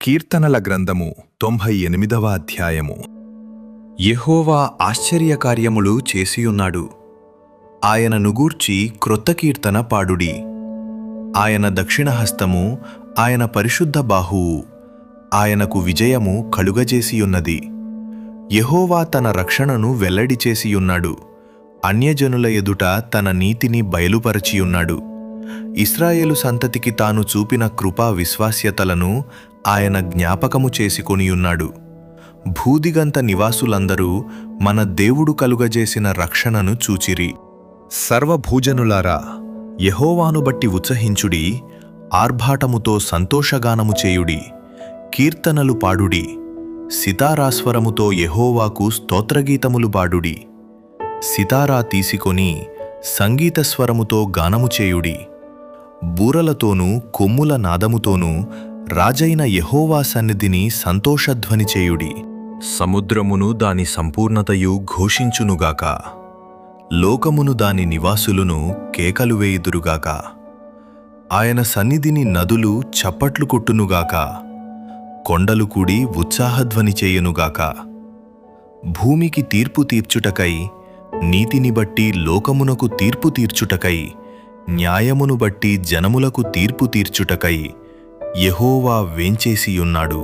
కీర్తనల గ్రంథము 98వ అధ్యాయము. యెహోవా ఆశ్చర్యకార్యములు చేసియున్నాడు. ఆయనను గూర్చి క్రొత్త కీర్తన పాడుడి. ఆయన దక్షిణహస్తము, ఆయన పరిశుద్ధ బాహువు, ఆయనకు విజయము కలుగజేసియున్నది. యెహోవా తన రక్షణను వెల్లడి చేసియున్నాడు. అన్యజనుల ఎదుట తన నీతిని బయలుపరచియున్నాడు. ఇశ్రాయేలు సంతతికి తాను చూపిన కృపా విశ్వాస్యతలను ఆయన జ్ఞాపకము చేసుకొనియున్నాడు. భూదిగంత నివాసులందరూ మన దేవుడు కలుగజేసిన రక్షణను చూచిరి. సర్వభూజనులారా, యెహోవాను బట్టి ఉత్సహించుడి, ఆర్భాటముతో సంతోషగానము చేయుడి, కీర్తనలు పాడుడి, సితారాస్వరముతో యెహోవాకు స్తోత్రగీతములు పాడుడి. సితారా తీసుకొని సంగీతస్వరముతో గానము చేయుడి. బూరలతోనూ కొమ్ముల నాదముతోనూ రాజైన యెహోవా సన్నిధిని సంతోషధ్వని చేయుడి. సముద్రమును దాని సంపూర్ణతయు ఘోషించునుగాక, లోకమును దాని నివాసులను కేకలు వేయుదురుగాక. ఆయన సన్నిధిని నదులు చప్పట్లు కొట్టునుగాక, కొండలు కూడి ఉత్సాహధ్వని చేయునుగాక. భూమికి తీర్పు తీర్చుటకై, నీతిని బట్టి లోకమునకు తీర్పు తీర్చుటకై, న్యాయమును బట్టి జనములకు తీర్పు తీర్చుటకై యెహోవా వేంచేసియున్నాడు.